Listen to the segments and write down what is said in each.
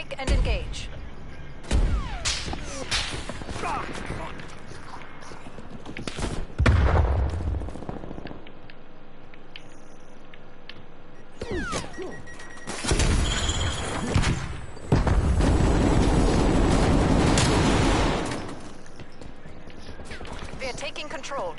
Break and engage. They're taking control.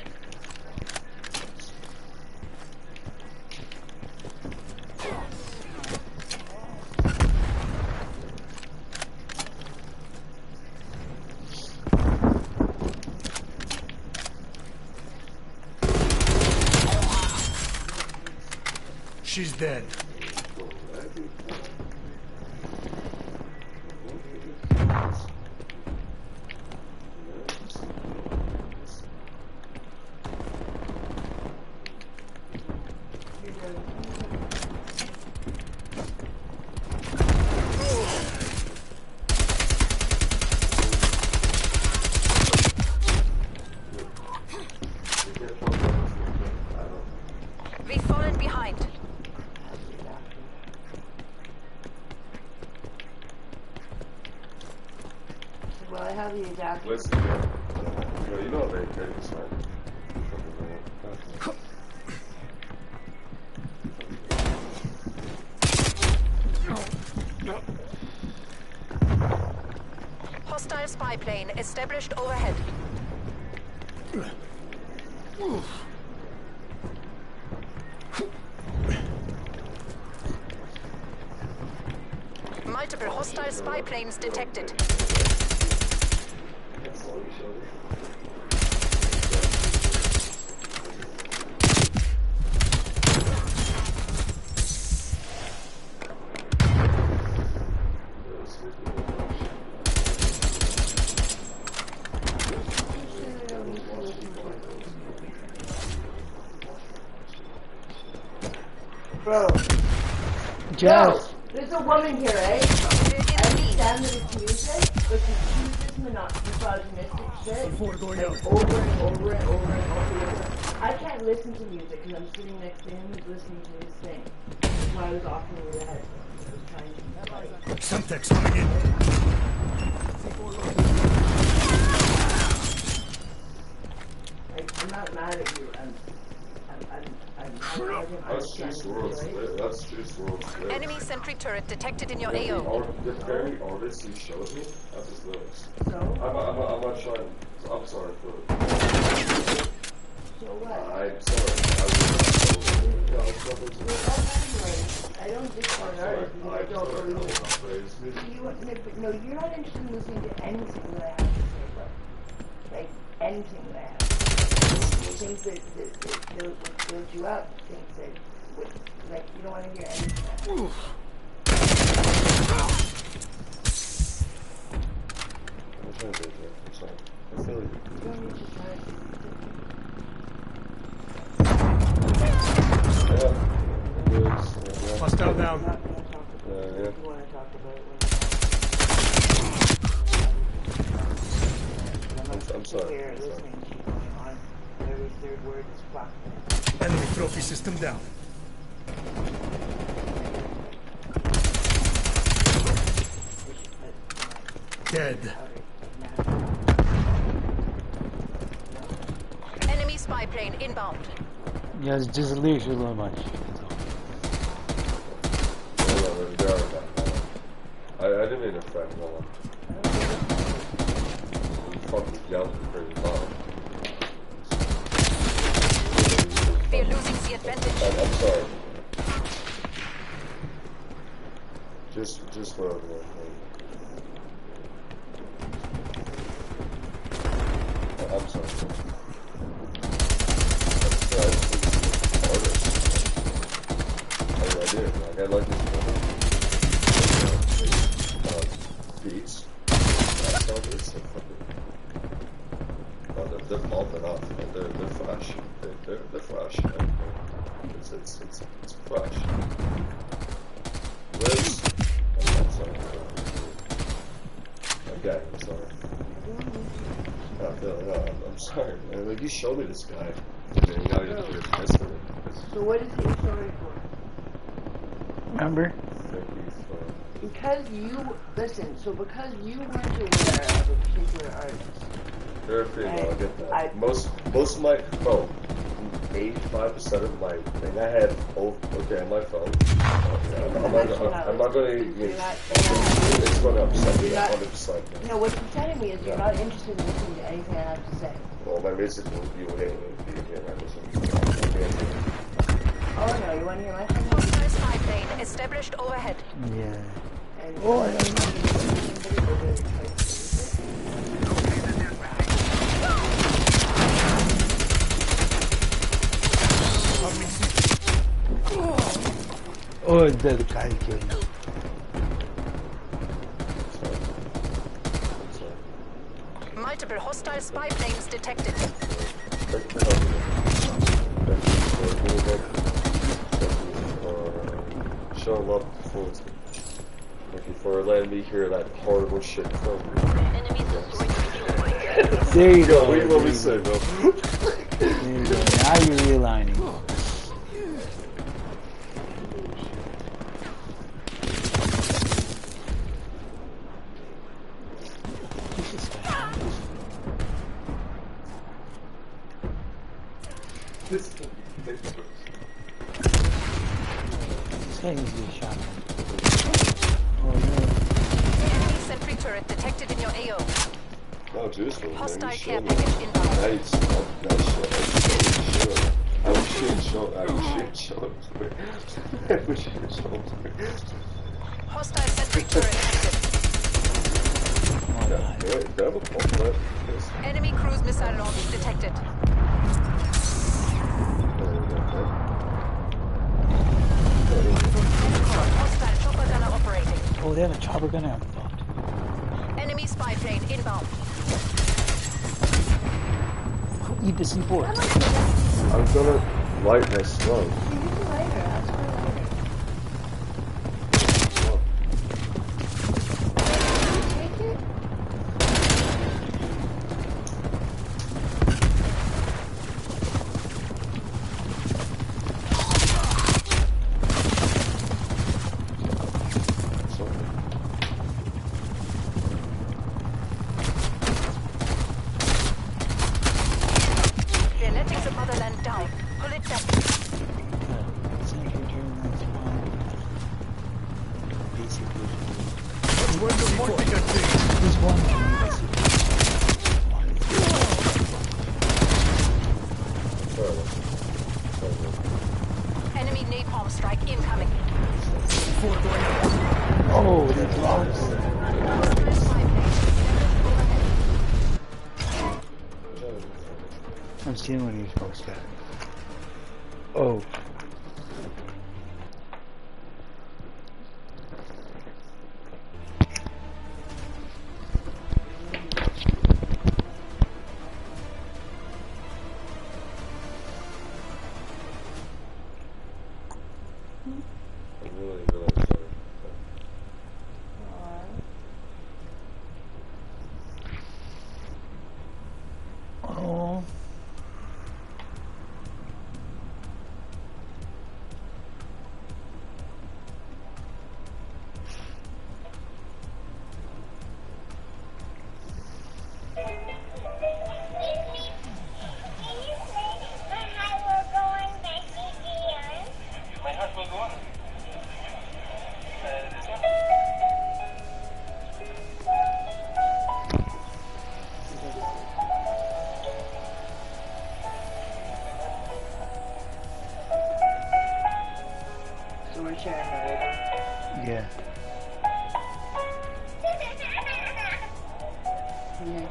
She's dead. We've fallen behind. Well, I have the adapter. Listen, you know they take this right. Hostile spy plane established overhead. Multiple hostile spy planes detected. Bro. Jazz. There's a woman here, eh? I understand that it's music, but she chooses misogynistic shit like over and over and over and over again. I can't listen to music because I'm sitting next to him who's listening to his thing. That's why I was offering you the headphones. I was trying to like... Semtex coming in. I'm not mad at you. That's Juice WRLD. That's Juice WRLD. Enemy sentry turret detected in your AO. The very artist you showed me, that's his lyrics. So? I'm not trying. I'm sorry for it. So what? I'm sorry. I don't discard artists because I don't believe it. No, you're not interested in listening to anything that I have to say, bro. Like, anything that I have to say. Things that build you up, things that, like, you don't want to hear anything. I'm trying to do it. I'm sorry. I feel like You don't need to try to Hostile down. I'm not going to talk about it. yeah. You want to talk about it when I'm sorry. here I'm sorry. listening to you going on. Every third word is fuck. Enemy trophy system down. Dead. Enemy spy plane inbound. Jazz, just leave you a much. I didn't mean to offend no one. You fucking yelled pretty loud. We're losing the advantage. I'm sorry. Just whatever. I'm sorry. I do. Like, I like this beats. That's all it is. They're bumping up. They're fresh. They're fresh. It's fresh. Liz, I'm sorry. Again, I'm sorry. I'm sorry, man. Like, you showed me this guy. And then you gotta get to your history. So what is the story for? Remember? Thank you for Because you listen, so because you weren't aware of a particular artist. They're free, I get that. I- Most of my 85% of my thing I had on my phone. I'm not gonna it's gonna upset me 100%. No, what you're telling me is you're not interested in listening to anything I have to say. Well, my music will be with Oh no, you want to hear my song? Hostile spy plane established overhead. Yeah. And Oh, I don't Oh, the guy killed me. Multiple hostile spy planes detected. Showing love for thank you for letting me hear that horrible shit from you. There you go. Wait, what we say, bro. There you go. Now you're realigning. This guy needs to be shot. Oh no. Enemy sentry turret detected in your AO. No, juice one, man. Hostile You care showed me. package inbound. Nice. I wish you had shown. Hostile sentry turret active. Grab a pump, Enemy cruise missile launch detected. Hostile chopper gunner operating. Oh, they have a chopper gunner. I'm fucked. Enemy spy plane inbound. Eat the C4. I'm gonna light my slug. use a lighter, ask for a lighter. Take it? Genetics of motherland down. Pull it back. Basically. Where's the morphing that thing? There's one. Enemy napalm strike incoming. Oh, they blocked. Hostile spy plane overhead. I'm seeing one of these folks got. Oh. I'm really sorry. Oh. So we're sharing the radar. Yeah. Yeah.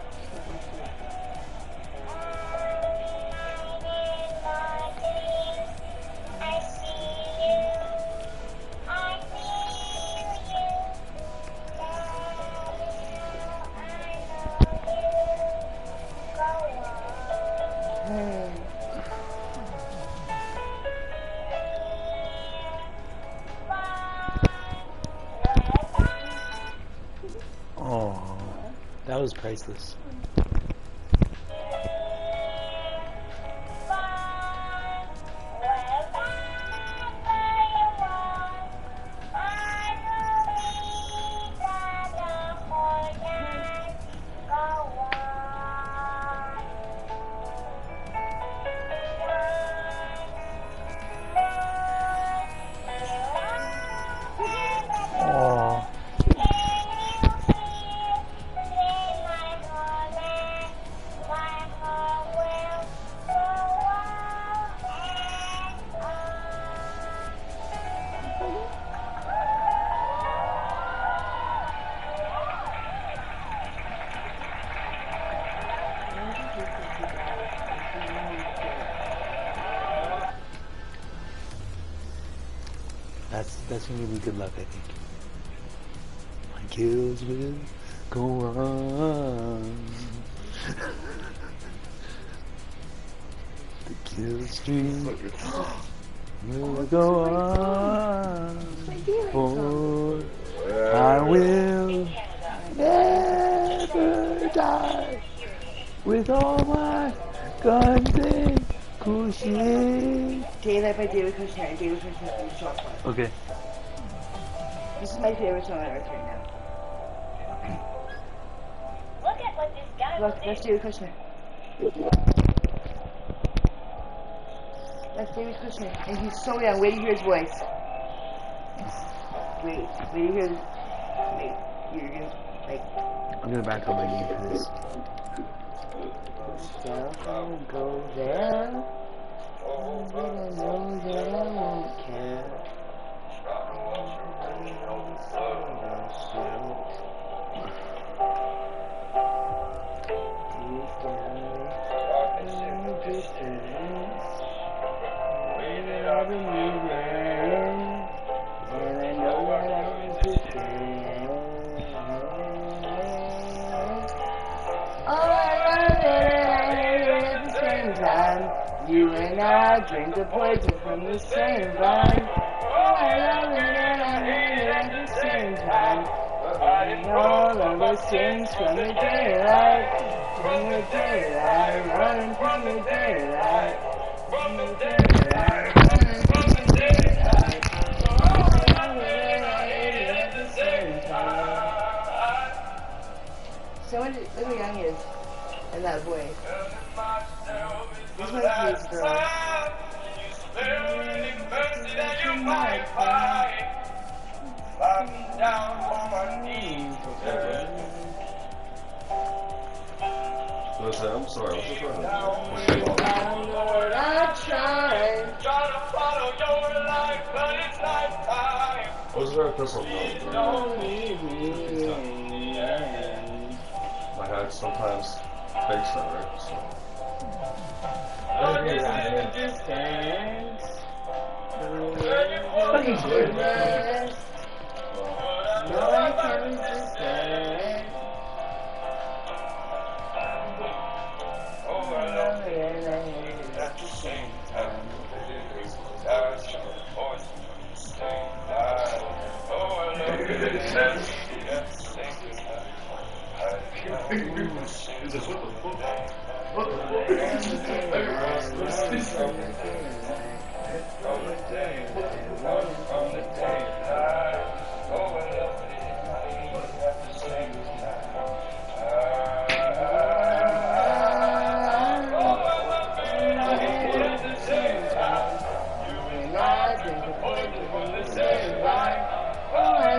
Oh. That was priceless. That's gonna give me good luck, I think. My kills will go on. The kill streak will go on. For I will never die with all my guns and cool shit. Daylight by David Kushner. David Kushner is short one. Okay. This is my favorite song on earth right now. Look at what this guy Look, will that's do. David Kushner. That's David Kushner. And he's so young. Wait to hear his voice. Wait to hear his... Wait, you're gonna... Like... I'm gonna back up my game for this. Cell phone go there. Oh, but I know that I won't care. You and I drink the poison from the same vine. Oh, I love it and I hate it at the same time. Hiding all of us things from the daylight. From the daylight, running from the daylight. From the daylight, running from the daylight. Oh, I love it and I hate it at the same time. So look how young he is in that voice. This might be his girl. What's that? I'm sorry, what's the problem? Lord, I tried. What's that pistol? Don't leave me. My head sometimes fakes that, right? So. Fucking goodness. No, I can't resist. Oh, I love it and I hate it at the same time. Oh, I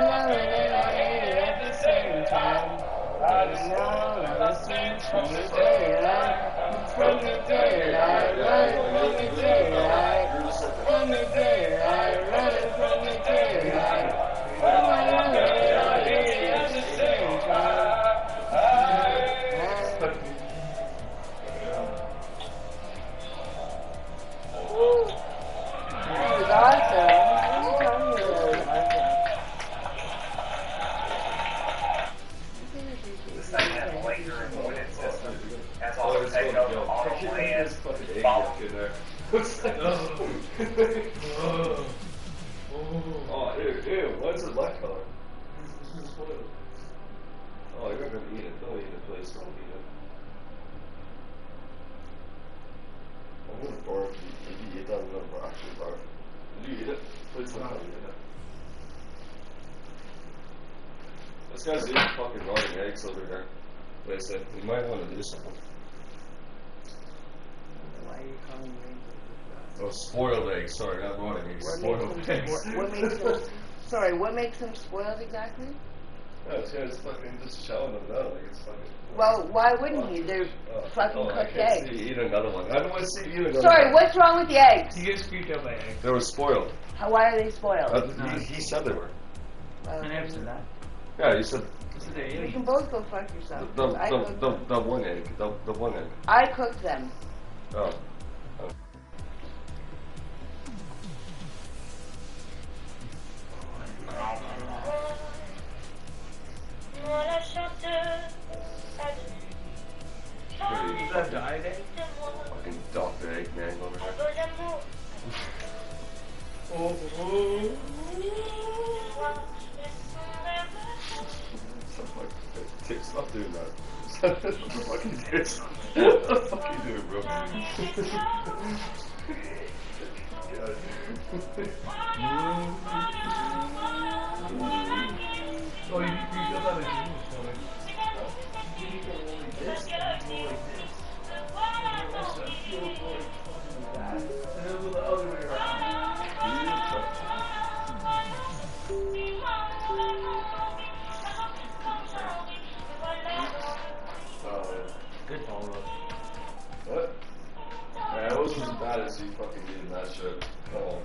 love it and I hate it at the same time. What the fuck? From the daylight, running from the daylight. From the daylight, running from the daylight. Oh, I love it and I hate it at the same time. Woo! That was awesome. What are you talking about? That's all I'm saying. Auto plan. Follow. What's that? Oh, ew, why is it black color? Oh, you're not gonna eat it. Don't eat it, please. Don't eat it. I'm gonna barf. If you eat that, I'm gonna actually barf. Did you eat it? Please don't eat it. This guy's eating fucking rotting eggs over here. Wait a second. You might want to do something. Why are you calling me? Oh, spoiled eggs. Sorry, not rotting eggs. Spoiled eggs. What makes them? Sorry, what makes them spoiled exactly? No, this guy's fucking just showing them down like it's fucking. Well, why wouldn't he? They're fucking I cooked can't eggs. see you eat another one. I don't want to see you eat another Sorry, one. what's wrong with the eggs? You get squeaked out by eggs. They were spoiled. Why are they spoiled? He said they were. I never said that. Yeah, you said I said they're You aliens. can both go fuck yourself. I cooked them. the one egg. The one egg. I cooked them. Oh. fucking this. What the fuck are you doing, bro? Oh, you got that as and then with the other way around. Good follow up. What? Man, it wasn't as bad as you fucking did in that shit. Oh.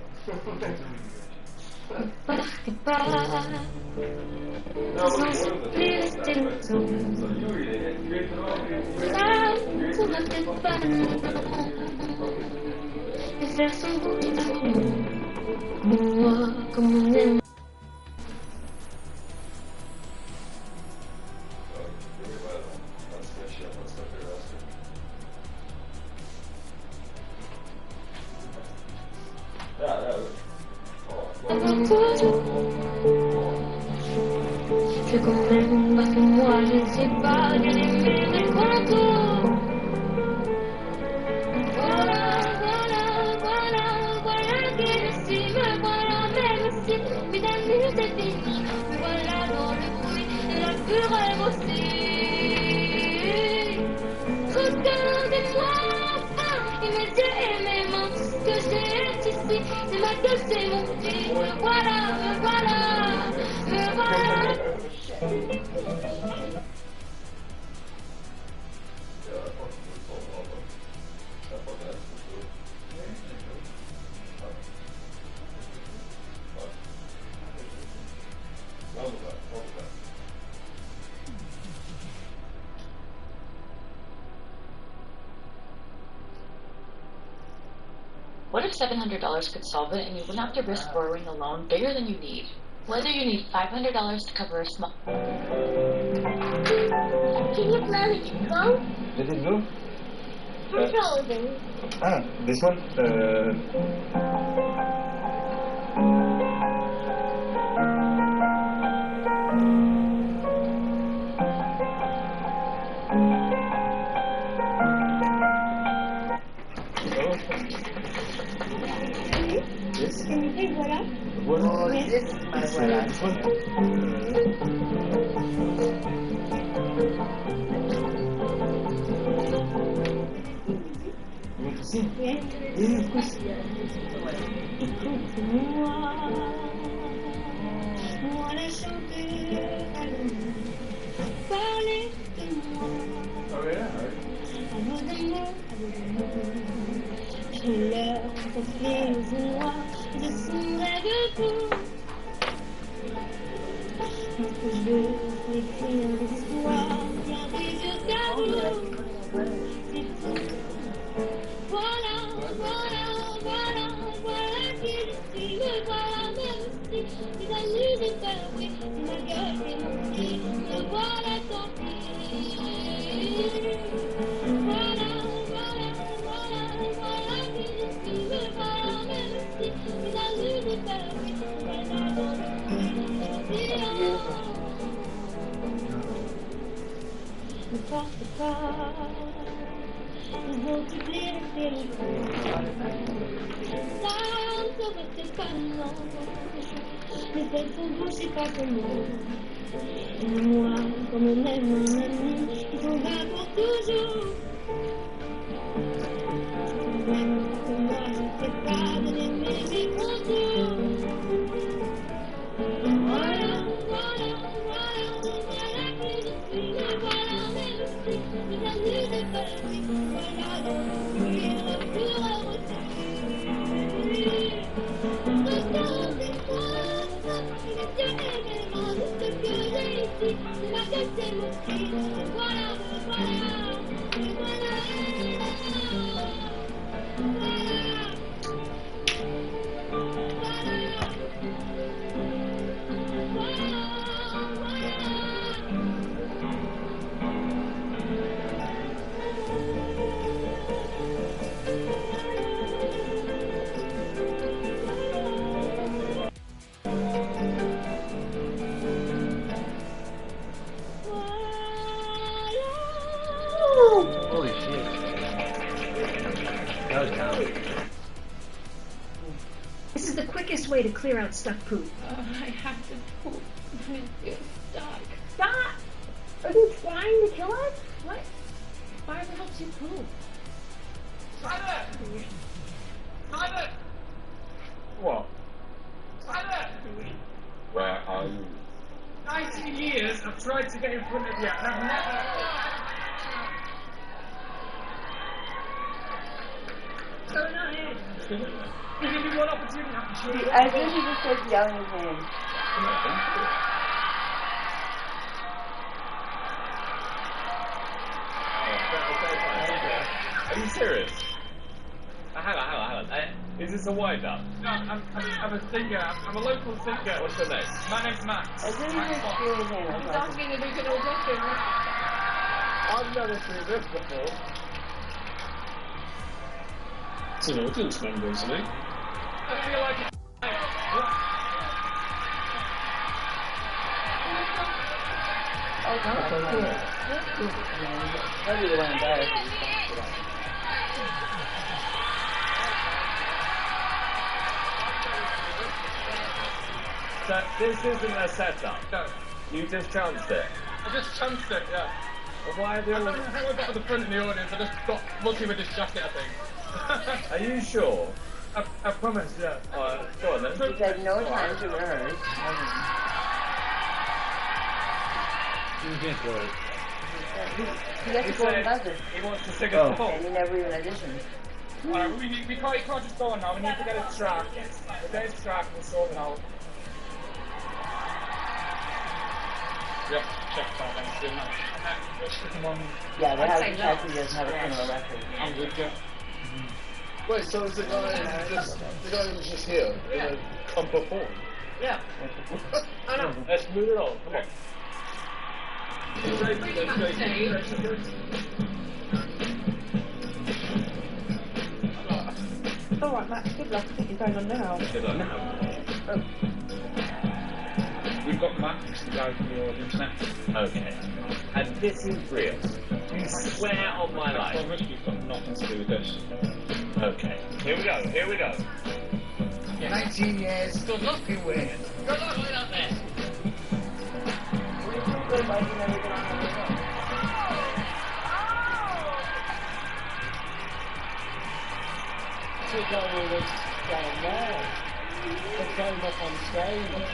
C'est quand même parce que moi je sais pas aimer les contours. Voilà, voilà, voilà, voilà qui je suis, me voilà même si mes amis c'est fini. Me voilà dans le bruit et la fureur aussi. Regardez-moi, et mes yeux et mes mains, tout ce que j'ai ici, c'est ma gueule, c'est mon cri. Me voilà, me voilà, me voilà. What if $700 could solve it and you wouldn't have to risk borrowing a loan bigger than you need? Whether you need $500 to cover a small... Can you play with your phone? Let it go. Controller. Ah, this one? Yes. Can you say voilà? Voilà. This is my voilà. You want to see? Yeah. Yeah, of course. Écoute-moi, moi la chanteuse, parlez de moi. Oh, yeah, À vos amours, je leur confie aux moi, je serai de vous. Parce que je veux écrire l'histoire, bien des yeux tabous. C'est tout. Voilà, voilà, voilà, voilà qui je suis, me voilà même si les amis j'ai peur, oui, ma gueule et mon cri, me voilà tant pis. Voilà, voilà, voilà, voilà qui je suis, me voilà même si les amis j'ai peur, oui, voilà dans le bruit, ne force pas. Ils ont oublié les téléphones. Ça ne saurait pas, non. Les ailes sont bouchées pas comment. Et moi, comme on aime un ami, ils sont là pour toujours. Même que moi, je ne sais pas de l'aimer, mes contours. Voilà, voilà, voilà, voilà qui je suis, me voilà même si mes amis de peur, oui, voilà dans le bruit, la fureur aussi. Regardez-moi, et les yeux et mes mains, tout ce que j'ai ici, c'est ma gueule, c'est mon cri, me voilà, me voilà, me voilà, easiest way to clear out stuck poop. I have to poop. I feel stuck. Stop! Are you trying to kill us? What? Fire helps you poop. Tyler! Tyler! What? Tyler! Where are you? 19 years I've tried to get in front of you and I've never... Go not in. You give me one opportunity, I'm sure. I think he just starts yelling his name. Are you serious? Hang on. Is this a wind-up? No, I'm a singer. I'm a local singer. What's your name? My name's Max. I think he just threw his name. He's asking if we can audition. I've never seen this before. It's an audience member, isn't he? I feel like it's... Maybe they went embarrassed. So this isn't a setup. No, You just chanced it. I just chanced it, yeah. Well, why are I they don't know all... how I got to the front of the audience. I just got lucky with this jacket, I think. Are you sure? I promise, yeah. Go on then. He's had no time to rehearse. You can't go. He got He to go and said buzzer. he wants to sing a Oh. song. And he never even auditioned. Alright, we can't just go on now. We need to get a track. We'll get a track, we'll sort it out. Yeah, check that then. Still not. We'll stick him on. Yeah, they I'd have say to no. check he doesn't have a criminal record. I'm with you. Wait, so is the guy who's just here gonna come perform? Yeah. I know. Let's move it on. Come on. Alright, Max, good luck. I think you're going on now. Good luck. We've got Max, the guy from the internet. Okay. And this is real. You swear on my I life. promise you've got nothing to do with this. Okay. Here we go. In 19 years, good luck you win. Good luck with that there. What is so good about you never get on the radio? Took over this down there. They came up on stage.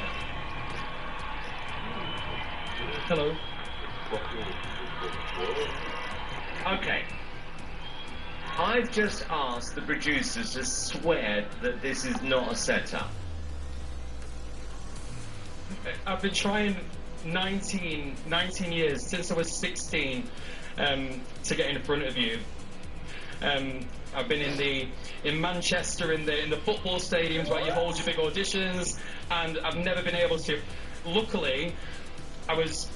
Hello. Okay. I've just asked the producers to swear that this is not a setup. I've been trying 19 years, since I was 16, to get in front of you. I've been in Manchester in the football stadiums where you hold your big auditions, and I've never been able to. Luckily, I was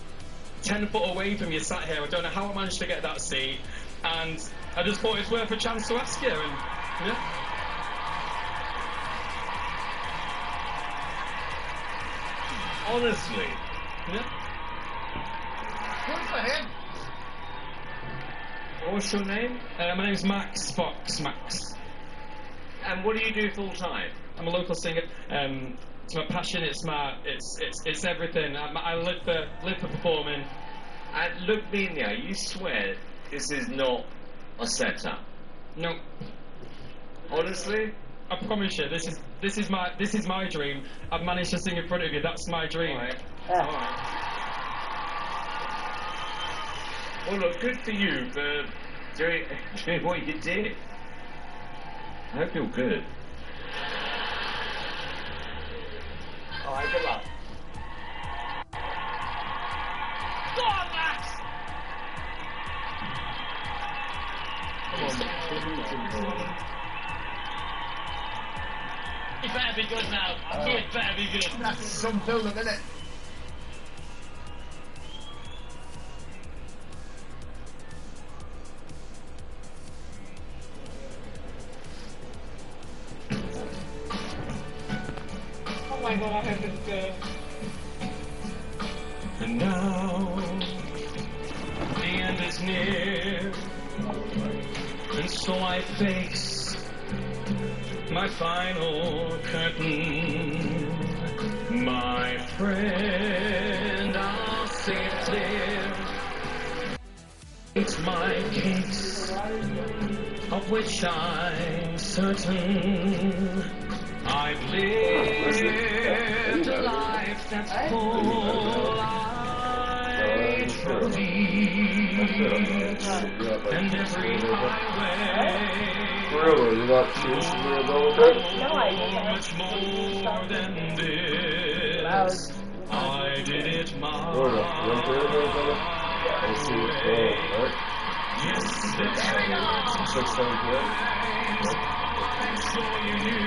10 foot away from you, sat here. I don't know how I managed to get that seat, and I just thought it's worth a chance to ask you. And yeah. Honestly. Yeah. Good for him. What's your name? My name's Max Fox. Max. And what do you do full time? I'm a local singer. It's my passion. It's everything. I live for performing. And look me in the eye. You swear this is not a setup? No, Honestly? I promise you. This is my dream. I've managed to sing in front of you. That's my dream. All right. Yeah. All right. Well, look, good for you for doing what you did. I hope you're good. All right, good luck. Go on, Max! You better be good now. You better be good. That's some film, isn't it? Oh my god, I hope it's good. And now the end is near, and so I face my final curtain. My friend, I'll safely eat my cakes, of which I'm certain. I've lived a life that's full. I trophies and every highway. Forever, you're not seriously gonna go with it? No, I didn't. Much more than this. I did it my Florida, you okay with it, brother? I see you go, right? Yes, it's 6, 7 p.m. I'm sure you knew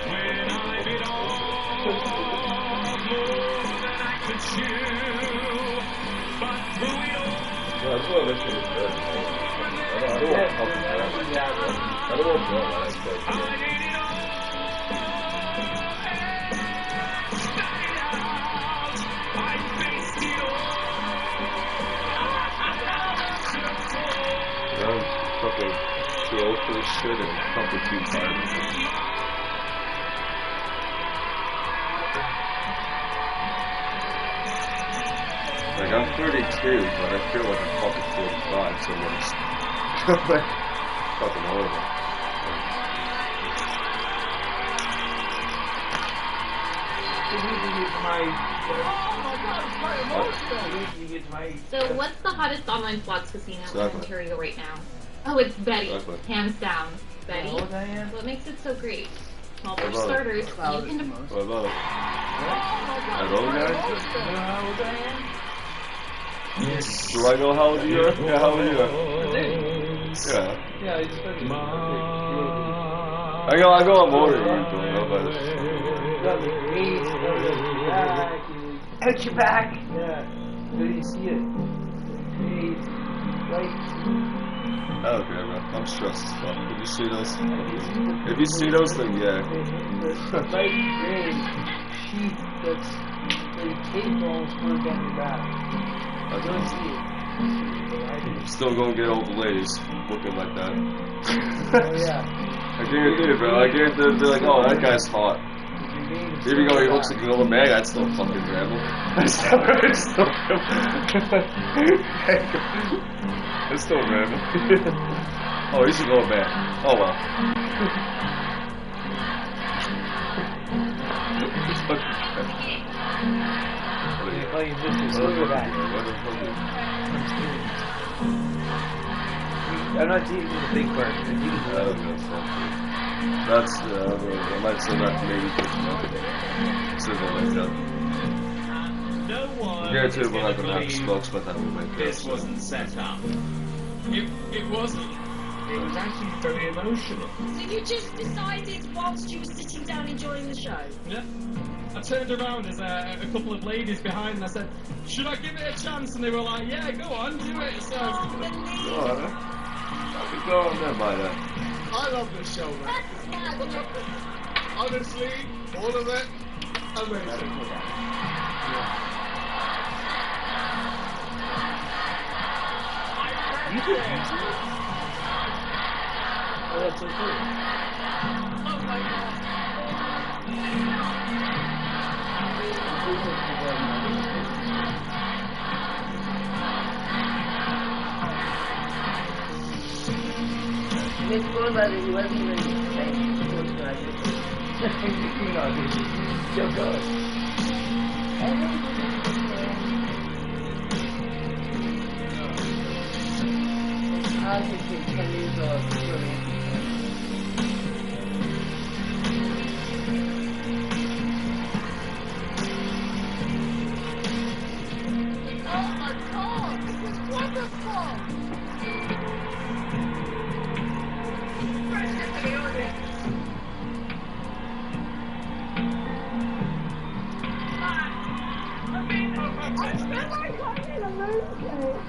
when I bit off more than I could chew. But through it all, Yeah, that's what I mentioned is good. I don't want to help you out. I don't want to go on that. I did it all. Started out, I faced it all. I'm fucking too old for this shit and fucking too tired. Like, I'm 32, but I feel like I'm fucking 45, so it's like, fucking horrible. So what's the hottest online slots casino in Exactly. Ontario right now? Oh, it's Betty. Exactly. Hands down. Betty. How old I am? What makes it so great? Well, for How about starters, How you old is the can... most? What about it? Hello, You guys? know how old I am? Yes. Do I know how old you are? Yeah, how old you are? Yeah. Yeah, I just started. I know I'm older than you, don't know, but... Got the face, got the back. Out your back! Yeah. Where do you see it? Face, right. I don't care, man. I'm stressed as fuck. If you see those... If you see those, then yeah. The light gray sheet that's the tape almost further down your back. I don't see it. Still gonna get old ladies looking like that. Oh yeah. I guarantee it, bro. I guarantee they're like, oh, that guy's hot. Here we go, he looks like an old man. I'd still fucking grab him. I'd still grab him. Oh, he's an old man. Oh, well. Oh, you missed it. Look at that. I'm not teaching the big part. I'm teaching the other. That's, I might say that maybe something like that. No one I guarantee is we're not gonna have believe smokes, but that will make this sense. wasn't set up. It wasn't. It was actually very emotional. So you just decided whilst you were sitting down enjoying the show? Yeah. I turned around, there's a couple of ladies behind, and I said, should I give it a chance? And they were like, yeah, go on, do it. So, I'll be going there by that. I love this show, man. Honestly, all of it, amazing. You could use it. Oh, that's so cool. Oh my god. Miss Brother, he wasn't even saying he was graduate. Still going. I think he's 10 years old. Oh my god, this is wonderful!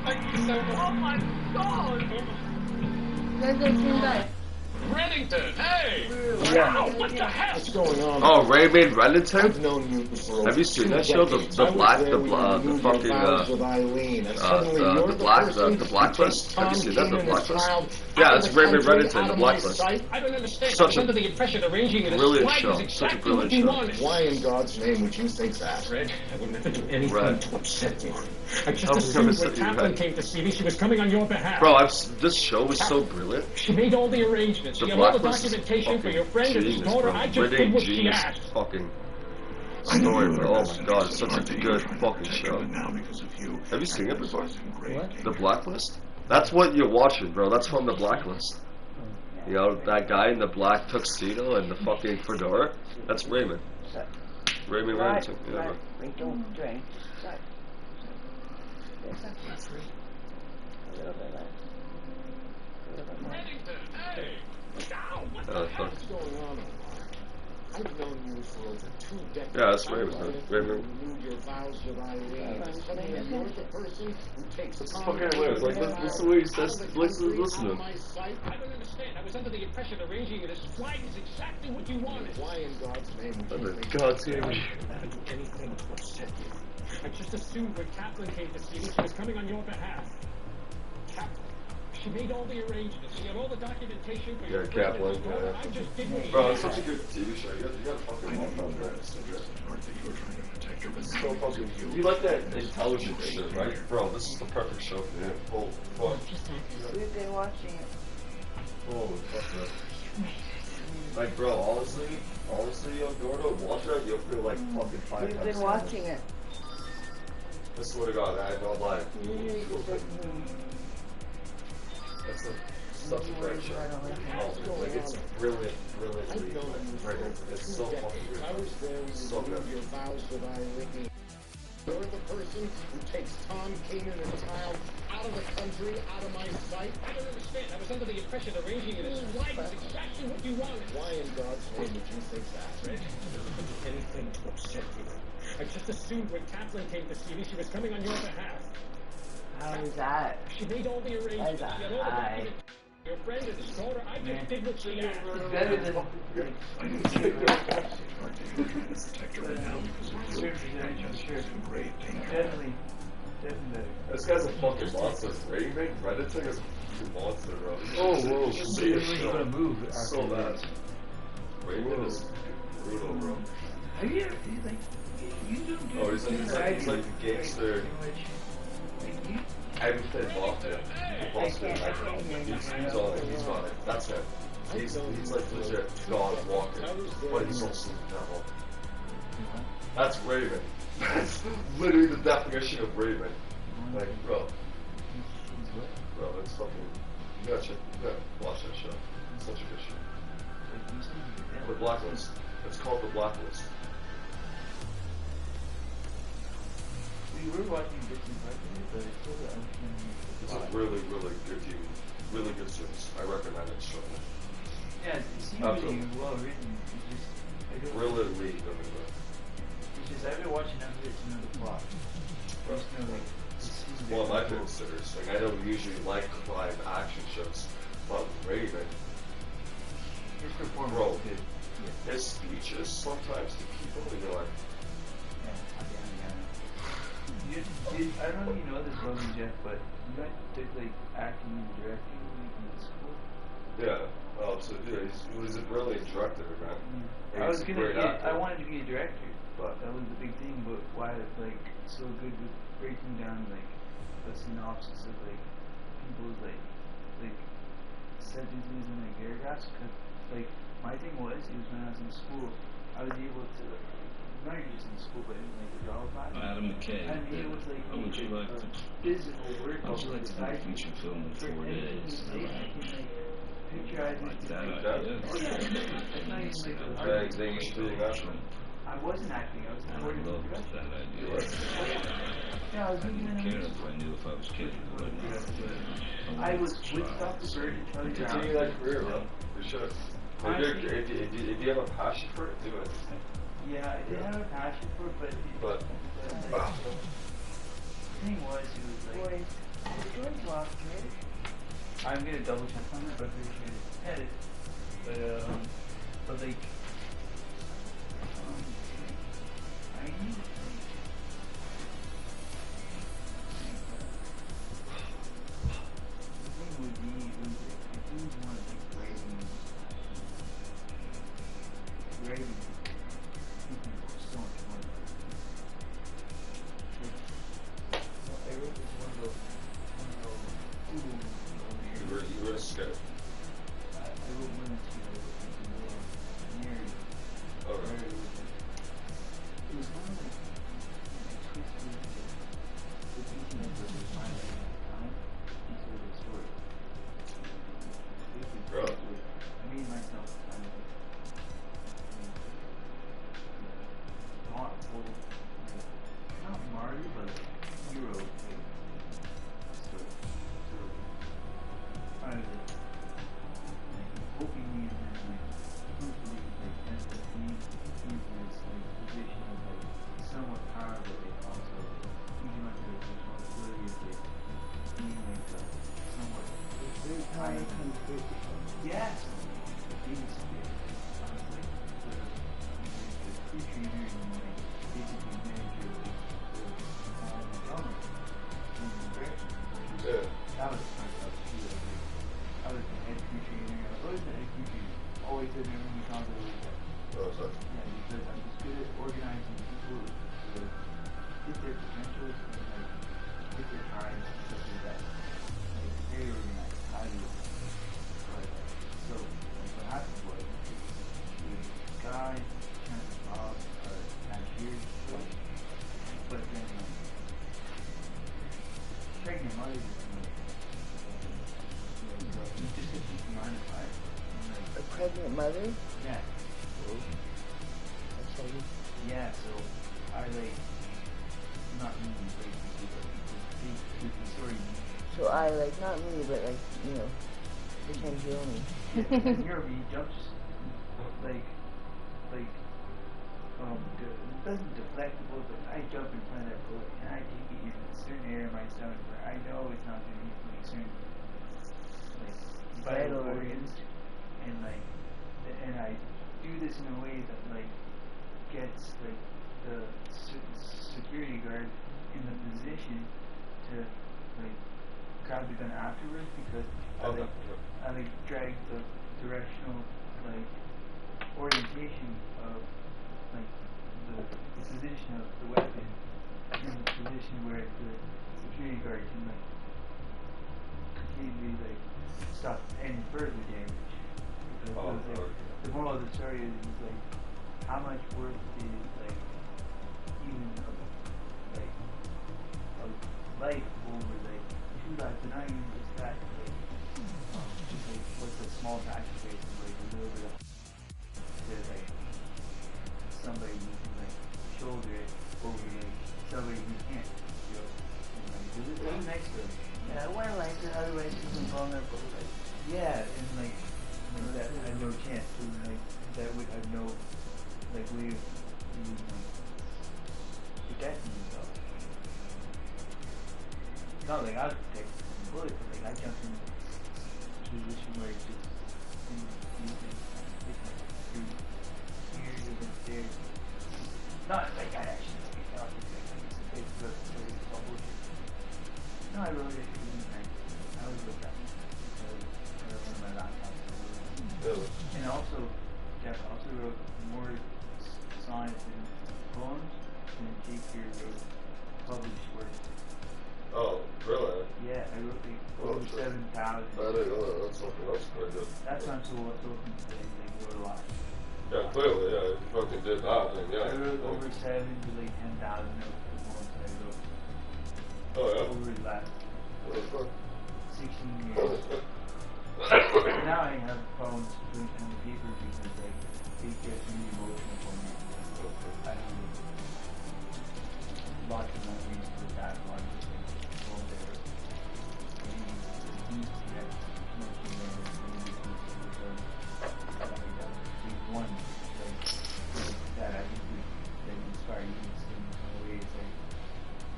Thank you so much. Oh my god! There's a team guy. Reddington, hey! Yeah. Wow, what the hell? What's going on? Oh, Raymond Reddington? I've known you for Have you seen two that show? decades. The I was black, there the when you renewed fucking, your vows with Eileen, and suddenly you're the black, person the who blacklist. takes Have you Tom seen that? The Keenan and his blacklist? child Yeah, out it's of the Raymond country, Reddington, out the of my blacklist. sight. I don't understand. I Such was a under the impression arranging it as brilliant flight show. was Such a exactly brilliant what you show. wanted. Why in God's name would you think that? Red, I would never do anything Red. to upset you. I just How would assumed I when upset you, Kaplan Red? came to see me, she was coming on your behalf. Bro, this show was so brilliant. She made all the arrangements. The She had all the blacklist is documentation for fucking your friend and his genius, daughter. bro. I just Really did what she genius asked. fucking story, bro. Oh my god, it's such a good fucking show. Have you seen it before? What? The Blacklist? That's what you're watching, bro. That's from The Blacklist. You know, that guy in the black tuxedo and the fucking fedora? That's Raymond. Raymond Reddington. Yeah, bro. Don't drink. Right. There's something free. A little bit less. A little bit more. Fuck. What's going on? I've known you for over 2 decades. Yeah, that's Raymond, man. Raymond. Renewed your vows with Eileen, and suddenly you're the person who takes It's Tom fucking Keenan hilarious. Like, and listen to what he says. out of the Listen country, to out of him. my sight. I don't understand. I was under the impression arranging it as flight is exactly what you wanted. Why in God's name would Oh you my think god, that? dude. I would do anything to upset you. I just assumed when Kaplan came to see me, she was coming on your behalf. Kaplan. She made all the arrangements. She had all the documentation for your Yeah, friend and Kaplan. his daughter. Yeah. I just did what she Bro, it's asked. such a good TV show. You gotta fucking watch that. It's so good. It's so fucking. You like that intelligent shit, right? Bro, this is the perfect show for you. Oh, fuck. We've been watching it. Holy fuck, man. Like, bro, honestly, yo, Gordo, watch that, you'll feel like fucking 5 times. We've been watching it. I swear to God, I don't lie. That's such a great show. Oh, like, it's brilliant, brilliantly written. It's so fucking good. I was there when So you good. renewed your vows with Eileen. You're the person who takes Tom Keenan and child out of the country, out of my sight. I don't understand. I was under the impression arranging it as flight is exactly what you wanted. Why in God's name would you think that? Red, I would do anything to upset you. I just assumed when Kaplan came to see me, she was coming on your behalf. How is that? She made all the arrangements. She had all the documents. Your friend and his daughter, I just did what she asked. It's better than. Definitely better. This guy's a fucking monster. Raymond Reddington is a fucking monster, bro. Oh, whoa. You should see his He's show. gonna move It's so after bad. this. Raymond is brutal, bro. Have you ever, like, you do Oh, he's like a gangster. Everything mafia. He's on it. That's him. He's like legit God walking, but he's also the devil. That's Raven. That's literally the definition of Raven. Like, bro, it's fucking. You gotta watch that show. It's such a good show. The Blacklist. It's called The Blacklist. We were watching bits and parts of it, but it's still the It's a really, really good TV. Really good series. I recommend it strongly. Yeah, it seems Absolutely. really well written. It's just, I don't. Brilliantly done. It's just I've been watching enough of it to know the plot. There's no like. One of my favorite series. Like, I don't usually like crime action shows, but Raven, His performance bro, is good. his speeches sometimes to people, and you're like, I don't know if you know this, Rosie Jeff, but you guys took like acting and directing in school. yeah. Oh, so yeah, he was a brilliant director, man. And I was he's a gonna great be. actor. I wanted to be a director, but that was the big thing. But why like so good with breaking down like a synopsis of like people's like sentences and like paragraphs. Cause like my thing was when I was in school, I was able to like. Not just in school, but in like the drama class. Adam McKay. And it was like How would you like to? physical work. How would you like to do a feature film in 4 days? Picturize Like it. that idea. It's not even like Yeah, they used to do that. I wasn't acting, I was I recording the loved production. that idea. Yeah, I was I doing didn't care it. if I knew if I was kidding or not. I was Woodstock the Bird and Charlie Brown. Continue that career, bro. You should. If you have a passion for it, do it. Yeah, I did have a passion for it, But the thing was, it was like, Boys, we're going to walk, right? I'm gonna double check on it, but pretty sure it's headed. But like, I need the thing would be, I do want like grading so much more. I wrote this one of those You were a scout. I wrote one that's near Alright. it was one of the twisted the thinking of the time into the story. Bro. I made myself kind of thoughtful, not martyr, but hero story. Kind of hoping me and then hopefully ends up being in this position of somewhat power, but also using my responsibility of being somewhat high. Yes! Being spirit. The creature engineering basically manager of the government in the direction. Yeah. That was fun. I was the head creature engineer. I was always the head creature. Always did everything we found out like that. Oh, sorry. Yeah, because I'm just good at organizing people to hit their potentials and hit their times and stuff like that. Very organized, highly organized. But, so, what happened was, the guy, Chance Bob, cashier, but then, pregnant mother just A pregnant mother? yeah. Yeah, so I not me, basically, but the story. So not me, but pretend you own me. Here he jumps, doesn't deflect the bullet, but I jump in front of that bullet, and I take it in a certain area of my stomach where I know it's not going to hit me certain, vital organs, and I do this in a way that gets the security guard in the position to grab the gun afterwards, because I drag the directional orientation of the position of the weapon in the position where the security guard can completely stop any further damage. Because the moral of the story is how much worth is even a life over 2 lives, but not even just that. What's a small sacrifice of a little bit of to somebody who can shoulder it over somebody who can't. It was nice to them. Yeah, I want to like it, otherwise it's invulnerable. Yeah, and that had no chance to that would have no way of protecting himself. Not I was protected from the bullet, but I jumped in a position where it's just through years of stairs. Not I actually thought it's bullshit. No, I wrote it. I always wrote that. One of my laptops. And also, Jeff also wrote more sonnets and poems than Shakespeare wrote published works. Oh, really? Yeah, I wrote over 7,000. That's something else quite good. That's not so open today. They wrote a lot. Yeah, clearly, yeah. If you fucking did that, then yeah. I wrote over 7 to 10,000 notes for poems I wrote. Oh, yeah? Over the last What the fuck? 16 years. Now I have problems putting pen to paper because it gets really emotional for me. I have lots of memories with that one. That I think would inspire you in a way. It's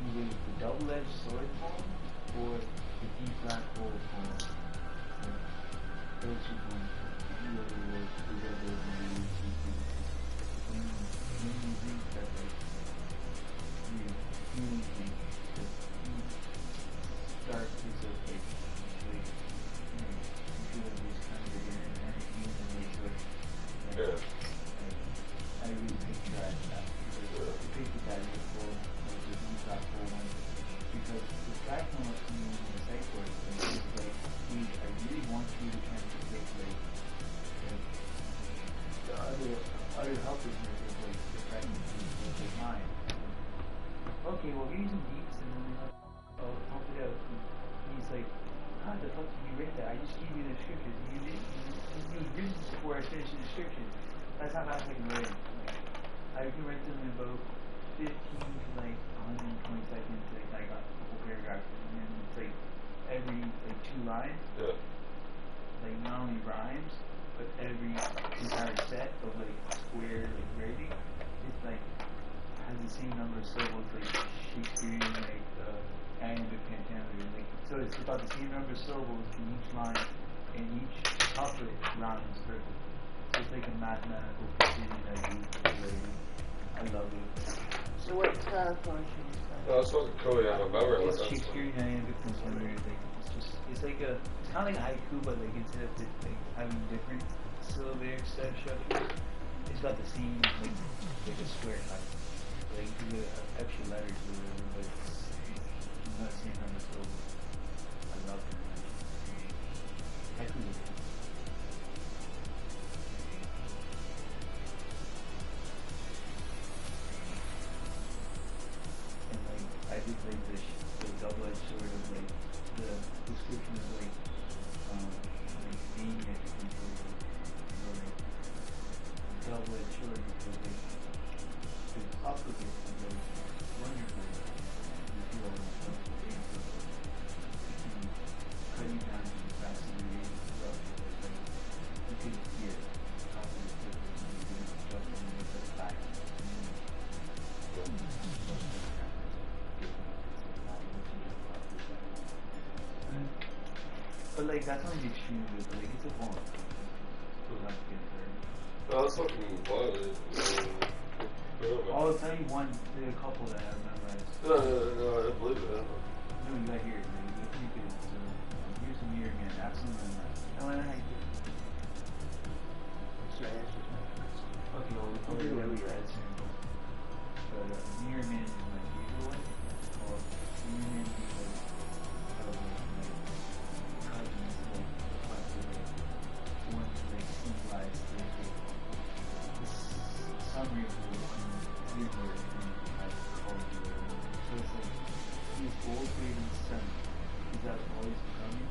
either the double-edged sword poem or the deep black hole poem. Those two poems. Okay, well, here's some beats, and then pump it out. And he's like, how the fuck did you rate that? I just gave you the description. You did. You read before I finished the description. That's how fast I can write. Like, I can write them in about 15 to like 120 seconds. Like, I got a couple paragraphs, and then it's like every like 2 lines. Yeah. Like not only rhymes, but every entire set of like square like writing, it's like has the same number of syllables like Shakespearean like iambic pentameter. Like so it's about the same number of syllables in each line, and each couplet rhymes perfect. So it's like a mathematical precision I do for writing. I love it. So what's function? No, it's not cool. Yeah, I remember. It's Shakespearean iambic pentameter. Like it's like a. It's kind of like a haiku, but like instead of like having different syllabic set structures, it's got the same like a square type. Like the extra letters or whatever, but it's not the same number of syllables. I love it. Haiku is cool. And like I did like the double-edged sword of like the description of like being at the control, like double-edged sword because like the opposite is like wonderful. You feel all the stuff that they do. It can cut you down to the fast and the rate of stuff. Like you could hear opposite people and you can jump and make us back. But like that's only the extreme of it, but like it's a bomb. So that's good for it. No, that's fucking violent. I'll tell you a couple that I memorized. No, I believe it. No, you gotta hear it, man. It's pretty good. So here's some here again. Absolutely memorized. No, I don't know how you do it. Okay, well, we'll do it right soon. But mirror man is my favorite one. Or mirror man because of like cousins like one like symbolized the summary of the one river and I called it. So it's like he's old Raven's son. He's out always becoming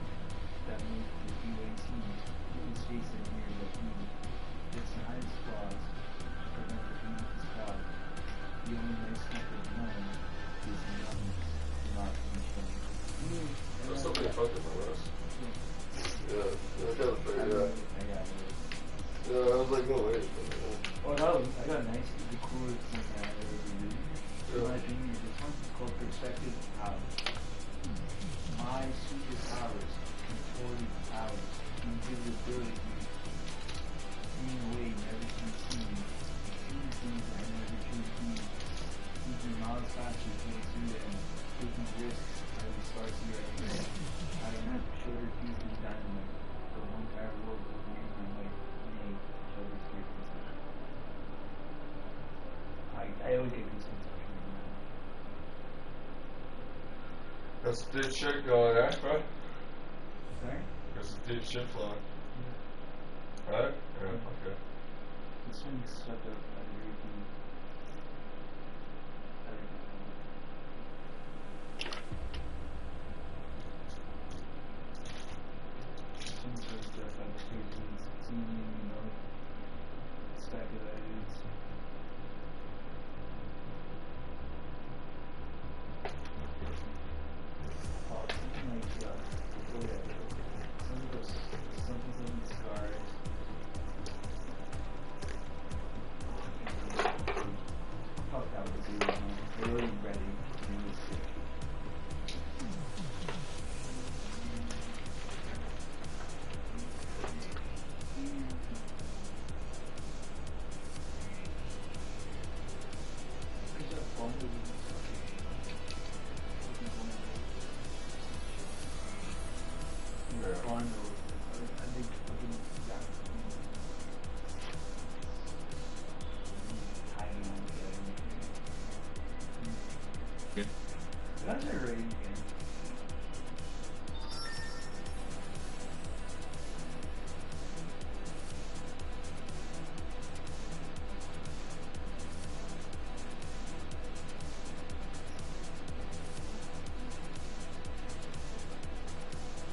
that makes the UAT his face in here like me. It's behind his claws to prevent the beam of his cloud. The only nice comfort known is the numbness not to be shown. There's something fucking my wrist. Yeah, I got it there, yeah. Yeah, I was like, no way. Oh, no, I got a nice, the coolest thing I've ever read. In my opinion, this one's called Perspective Powers. My superpowers, contorted powers, invisibility, seeing away, never can see, seeing things I never could be, keeping miles faster, can't see them, taking risks, I will start to right. I don't have shorter fuse than dynamite, so one entire world will use my might, nay, shall be scared to see. I always get goosebumps after reading that. That's deep shit going there, right? Sorry? There's some deep shit flowing. Right? Yeah, okay. This one's swept up by the very deep. I like this one. This one's swept up by the very deep. Seeing, you know, speculated. Something like, oh yeah, some of those, something scars. Good. That's a rating game.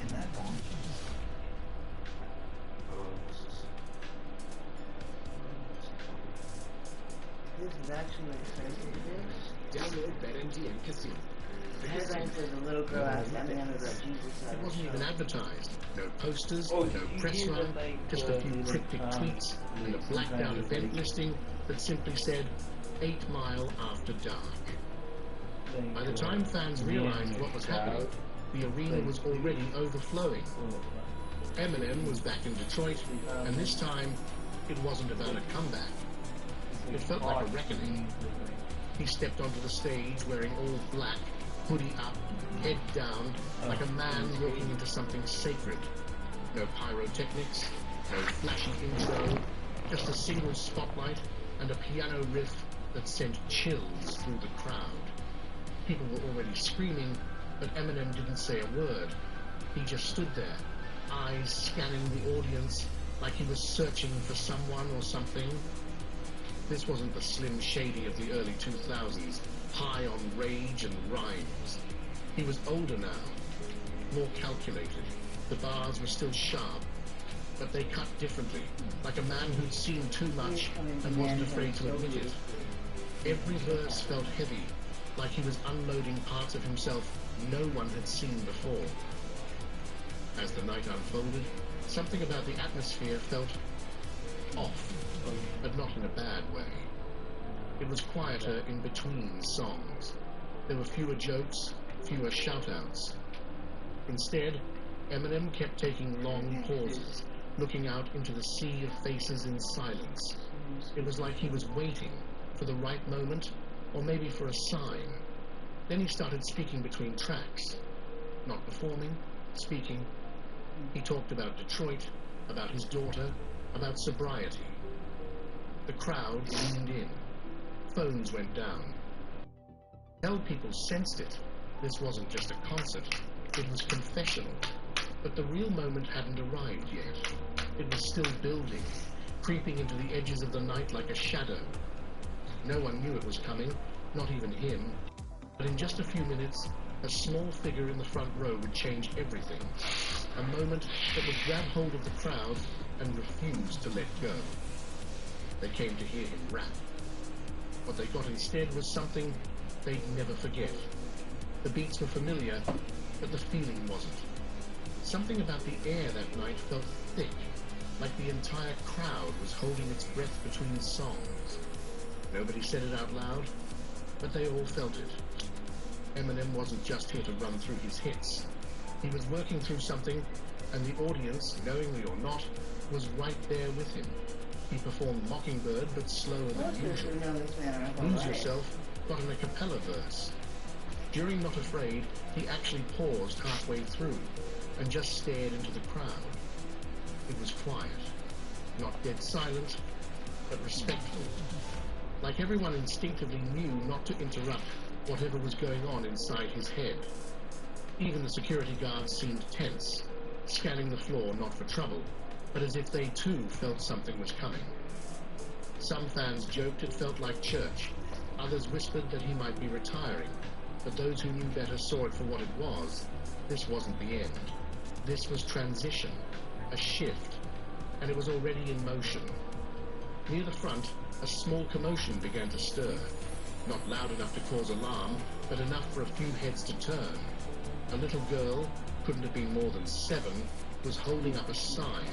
In that bomb. This is actually expensive. Download BetMGM Casino. The headline says a little girl asked Eminem about Jesus. It wasn't even advertised. No posters, Oh, no did you press hear run, that, like, just a few cryptic tweets and a blacked out event listing that simply said 8 Mile After Dark. By the time fans realized what was happening, the arena was already overflowing. Eminem was back in Detroit, and this time, it wasn't about a comeback. It felt like a reckoning. He stepped onto the stage wearing all black, hoodie up, head down, like a man walking into something sacred. No pyrotechnics, no flashy intro, just a single spotlight and a piano riff that sent chills through the crowd. People were already screaming, but Eminem didn't say a word. He just stood there, eyes scanning the audience like he was searching for someone or something. This wasn't the Slim Shady of the early 2000s, high on rage and rhymes. He was older now, more calculated. The bars were still sharp, but they cut differently, like a man who'd seen too much and wasn't afraid to admit it. Every verse felt heavy, like he was unloading parts of himself no one had seen before. As the night unfolded, something about the atmosphere felt off, but not in a bad way. It was quieter in between songs. There were fewer jokes, fewer shout-outs. Instead, Eminem kept taking long pauses, looking out into the sea of faces in silence. It was like he was waiting for the right moment, or maybe for a sign. Then he started speaking between tracks. Not performing, speaking. He talked about Detroit, about his daughter, about sobriety. The crowd leaned in. Phones went down. Hell, people sensed it. This wasn't just a concert. It was confessional. But the real moment hadn't arrived yet. It was still building, creeping into the edges of the night like a shadow. No one knew it was coming, not even him. But in just a few minutes, a small figure in the front row would change everything. A moment that would grab hold of the crowd and refuse to let go. They came to hear him rap. What they got instead was something they'd never forget. The beats were familiar, but the feeling wasn't. Something about the air that night felt thick, like the entire crowd was holding its breath between songs. Nobody said it out loud, but they all felt it. Eminem wasn't just here to run through his hits. He was working through something, and the audience, knowingly or not, was right there with him. He performed Mockingbird, but slower than usual. Lose Yourself got an a cappella verse. During Not Afraid, he actually paused halfway through and just stared into the crowd. It was quiet, not dead silent, but respectful. Like everyone instinctively knew not to interrupt whatever was going on inside his head. Even the security guards seemed tense, scanning the floor not for trouble, but as if they too felt something was coming. Some fans joked it felt like church. Others whispered that he might be retiring, but those who knew better saw it for what it was. This wasn't the end. This was transition, a shift, and it was already in motion. Near the front, a small commotion began to stir. Not loud enough to cause alarm, but enough for a few heads to turn. A little girl, couldn't have been more than 7, was holding up a sign.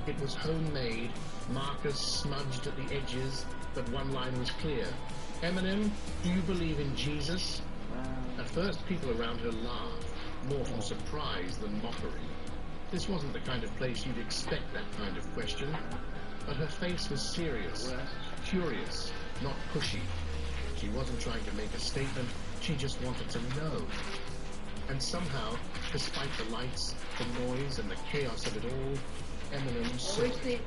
It was homemade, markers smudged at the edges, but one line was clear. Eminem, do you believe in Jesus? At first, people around her laughed, more from surprise than mockery. This wasn't the kind of place you'd expect that kind of question, but her face was serious, curious, not pushy. She wasn't trying to make a statement, she just wanted to know. And somehow, despite the lights, the noise, and the chaos of it all, Eminem saw it.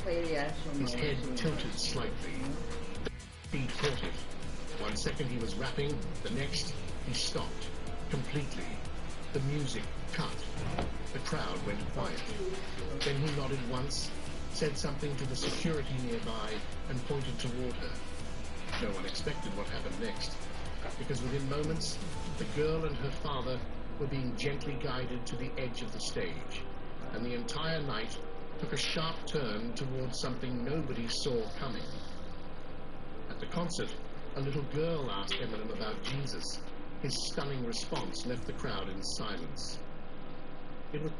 His head tilted slightly. Feet caught it. 1 second he was rapping, the next He stopped, completely. The music cut. The crowd went quiet. Then he nodded once, said something to the security nearby, and pointed toward her. No one expected what happened next, because within moments, the girl and her father were being gently guided to the edge of the stage, and the entire night took a sharp turn towards something nobody saw coming. At the concert, a little girl asked Eminem about Jesus. His stunning response left the crowd in silence. It was...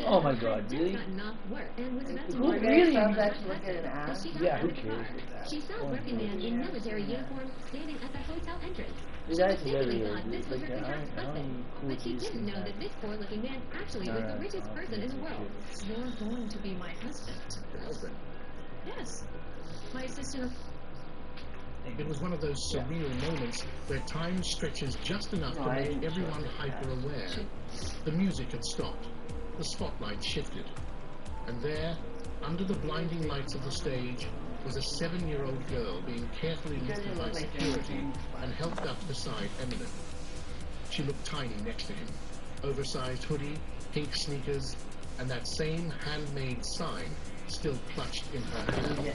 Oh my God, really? Who really that's look at an ass? Yeah, who cares? She saw a working man in military uniform standing at the hotel entrance. She That's mistakenly very thought this was her contract's husband, but she didn't know that this poor-looking man actually was the richest person in the world. You're going to be my husband. Husband. Yes. My assistant. It was one of those surreal moments where time stretches just enough to make everyone hyper-aware. The music had stopped. The spotlight shifted. And there, under the blinding lights of the stage, was a 7-year-old girl being carefully lifted by security and helped up beside Eminem. She looked tiny next to him. Oversized hoodie, pink sneakers, and that same handmade sign still clutched in her hand.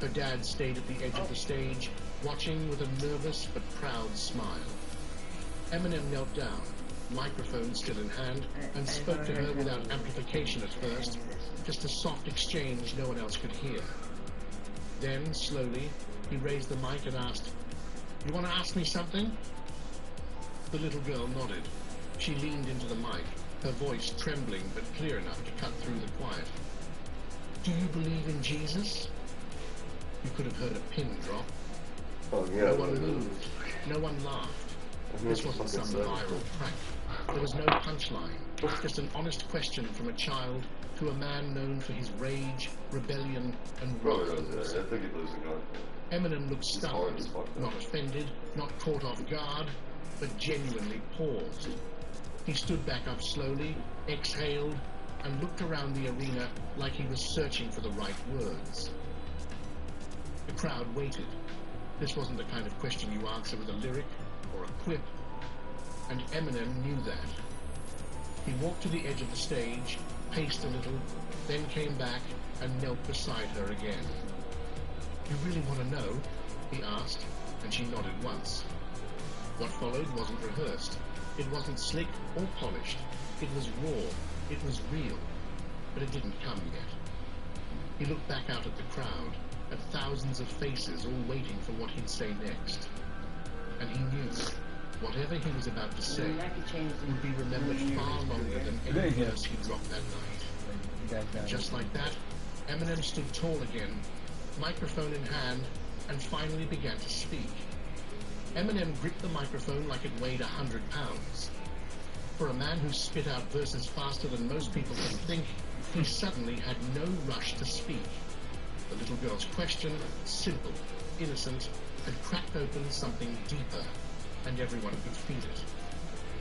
Her dad stayed at the edge of the stage, watching with a nervous but proud smile. Eminem knelt down, microphone still in hand, and spoke to her without amplification at first, just a soft exchange no one else could hear. Then, slowly, he raised the mic and asked, "You want to ask me something?" The little girl nodded. She leaned into the mic, her voice trembling but clear enough to cut through the quiet. "Do you believe in Jesus?" You could have heard a pin drop. Oh, yeah, no one moved. No one laughed. This wasn't some viral prank. There was no punchline. Just an honest question from a child to a man known for his rage, rebellion, and wrath. I think he believes in God. Eminem looked stunned, not offended, not caught off guard, but genuinely paused. He stood back up slowly, exhaled, and looked around the arena like he was searching for the right words. The crowd waited. This wasn't the kind of question you answer with a lyric or a quip, and Eminem knew that. He walked to the edge of the stage, paced a little, then came back and knelt beside her again. "You really want to know?" he asked, and she nodded once. What followed wasn't rehearsed. It wasn't slick or polished. It was raw. It was real. But it didn't come yet. He looked back out at the crowd, at thousands of faces all waiting for what he'd say next. And he knew whatever he was about to say would be remembered far longer than any verse he dropped that night. And just like that, Eminem stood tall again, microphone in hand, and finally began to speak. Eminem gripped the microphone like it weighed 100 pounds. For a man who spit out verses faster than most people could think, he suddenly had no rush to speak. The little girl's question, simple, innocent, had cracked open something deeper, and everyone could feel it.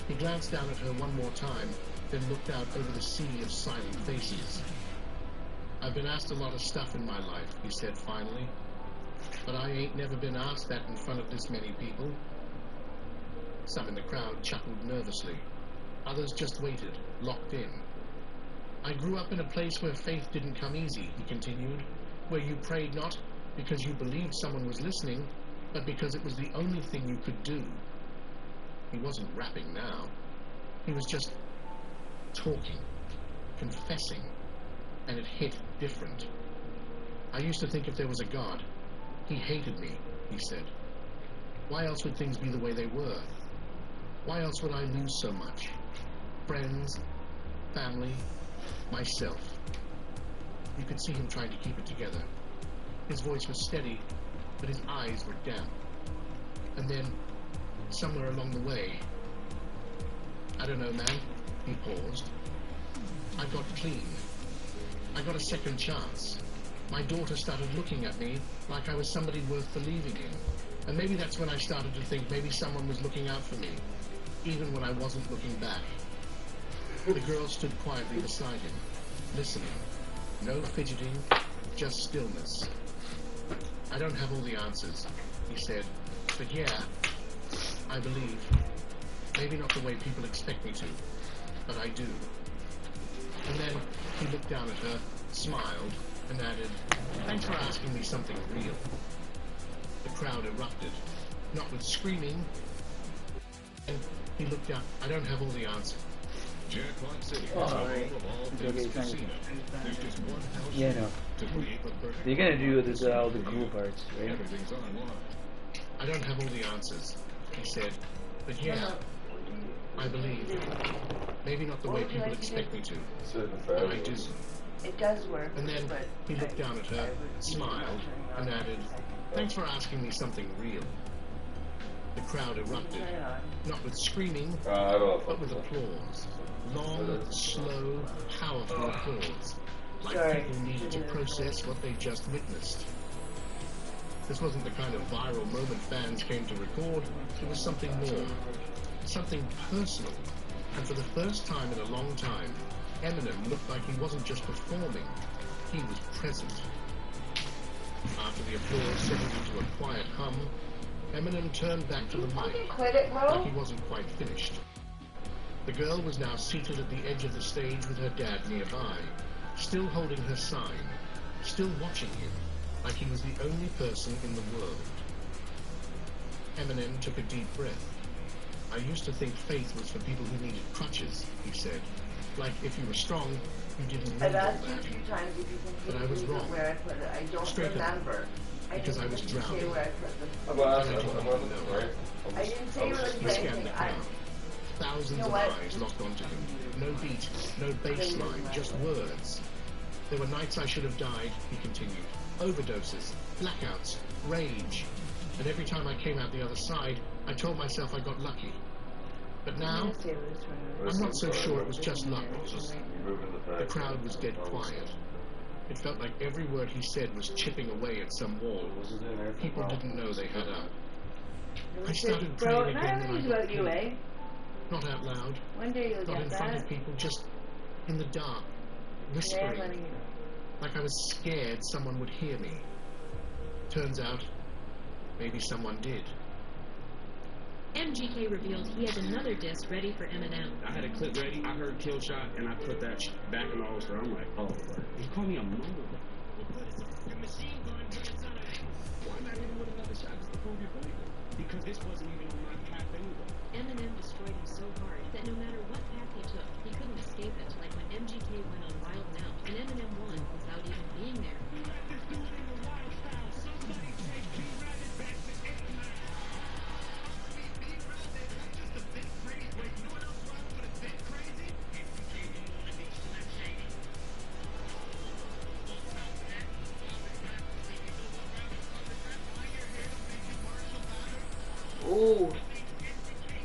He glanced down at her one more time, then looked out over the sea of silent faces. "I've been asked a lot of stuff in my life," he said finally, "but I ain't never been asked that in front of this many people." Some in the crowd chuckled nervously. Others just waited, locked in. "I grew up in a place where faith didn't come easy," he continued, "where you prayed not because you believed someone was listening, but because it was the only thing you could do." He wasn't rapping now. He was just talking, confessing, and it hit different. "I used to think if there was a God, he hated me," he said. "Why else would things be the way they were? Why else would I lose so much? Friends, family, myself." You could see him trying to keep it together. His voice was steady, but his eyes were damp. And then, somewhere along the way, "I don't know, man," he paused. "I got clean. I got a second chance. My daughter started looking at me like I was somebody worth believing in. And maybe that's when I started to think maybe someone was looking out for me, even when I wasn't looking back." The girl stood quietly beside him, listening. No fidgeting, just stillness. "I don't have all the answers," he said, "but yeah, I believe. Maybe not the way people expect me to, but I do. And then he looked down at her, smiled, and added, "Thanks for asking me something real." The crowd erupted, not with screaming. And he looked down. I don't have all the answers. Jackpot City. Alright. There's just one house Yeah, no. to create the perfect. You're gonna do this all the cool parts, right? Everything's on lock. I don't have all the answers, he said. But yeah, I believe. Maybe not the way people expect me to, but I do. It does work. And then he looked down at her, smiled, and added, "Thanks for asking me something real." The crowd erupted, not with screaming, but with applause. Long, slow, powerful applause, like people needed to process what they just witnessed. This wasn't the kind of viral moment fans came to record. It was something more, something personal. And for the first time in a long time, Eminem looked like he wasn't just performing, he was present. After the applause settled into a quiet hum, Eminem turned back to the mic, like he wasn't quite finished. The girl was now seated at the edge of the stage with her dad nearby, still holding her sign, still watching him, like he was the only person in the world. Eminem took a deep breath. "I used to think faith was for people who needed crutches," he said. "Like if you were strong, you didn't need all I've asked you that." a few times if you can But I was wrong. where I put it. I don't Straight up. remember. Because I was drowning. Where I put them. I didn't know. I didn't say it He was scanned the anything. crowd. Thousands of eyes locked onto him. No beat, no bass line, just words. "There were nights I should have died," he continued. "Overdoses, blackouts, rage. And every time I came out the other side, I told myself I got lucky. But now, I'm not so sure it was just luck." The crowd was dead quiet. It felt like every word he said was chipping away at some wall. People didn't know they had up. I started praying again when I got killed. Not out loud, One day you'll not get in front of that. people, just in the dark, whispering, like I was scared someone would hear me. Turns out, maybe someone did. MGK revealed he has another disc ready for Eminem. I had a clip ready. I heard Kill Shot, and I put that back in the holster. I'm like, oh, he called me a mumble. Why not even with another shot just to prove your point? Because this wasn't even on my path anyway. Eminem destroyed him so hard that no matter what path he took, he couldn't escape it, like when MGK went on Wild 'N Out, and Eminem won without even being there. Oh.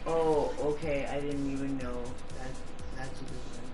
Oh, okay. I didn't even know. That's a good one.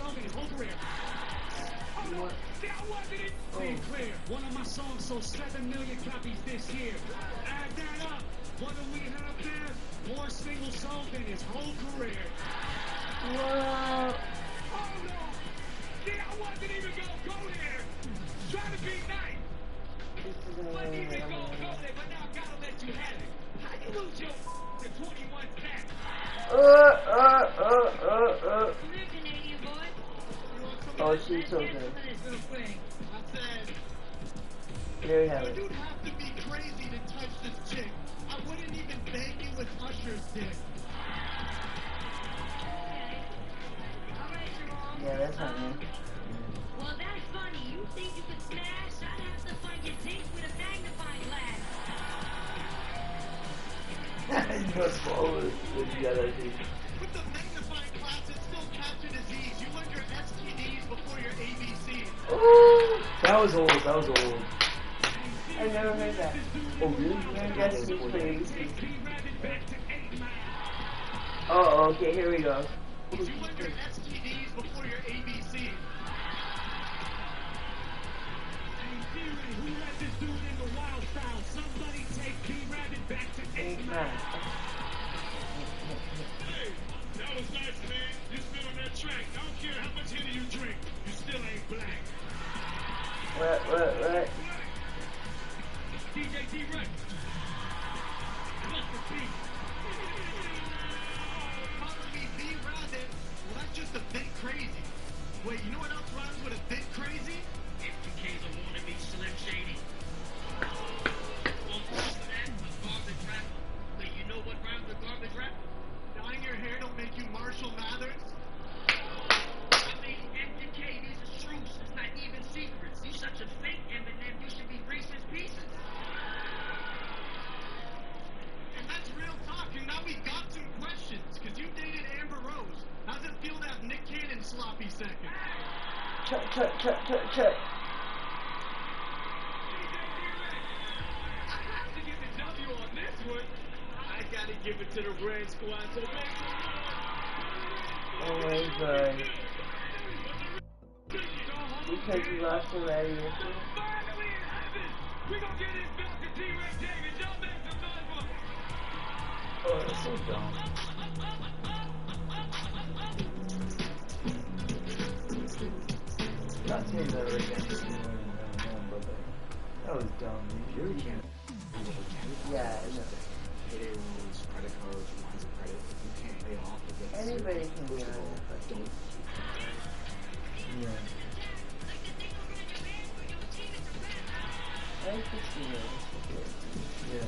song in his whole career. Hold on. That wasn't it. Being clear, one of my songs sold 7 million copies this year. Add that up. What do we have there? More singles sold than his whole career. Whoa. Hold on. See, I wasn't even gonna go there. Trying to be nice. Wasn't even gonna go there, but now I gotta let you have it. How you lose your to 21 cents? Oh, she's so good. There you have it. You'd have to be crazy to touch this chick. I wouldn't even bang you with Usher's dick. Yeah, that's not me. Well, that's funny. You think you could smash? I'd have to find your dick with a magnifying glass. You know, swallow it with the other thing. With the magnifying glass, it still capture disease. You learned your STDs before your ABC. Ooh. That was old. That was old. I never heard that. Oh really? I guess it's pretty easy. Oh, okay, here we go. You learned your STDs before your ABC. Who let this dude in the wild style? Somebody take P-Rabbit back to 8 Mile. Hey, that was nice, man. You still on that track. I don't care how much Henny you drink. You still ain't black. What? DJ D-Rex. Bust the beat. Calling me B-Rabbit? Well, that's just a bit crazy. Wait, you know what else rhymes with a bit crazy? MGK's a wannabe Slim Shady. On top of that, a garbage rapper. Wait, you know what rhymes with garbage rapper? Dyeing your hair don't make you Marshall Mathers? I mean, MGK, these are truths. It's not even secrets. You such a fake Eminem, you should be Reese's Pieces. And that's real talk, and now we got some questions, because you dated Amber Rose. How's it feel to have Nick Cannon sloppy second? Check. I have to give the W on this one. I gotta give it to the Red Squad, so make some noise. Oh my god. Because you lost already. Finally in heaven, we gonna get this belt to T-Rex Davis. Y'all make some noise for him. Oh, that's so dumb. Not saying that right against you, but that was dumb. You really can't. Yeah, I know. Payday loans, credit cards, lines of credit. You can't pay off against Anybody can be on it. Don't. Yeah. I like this video. Yeah.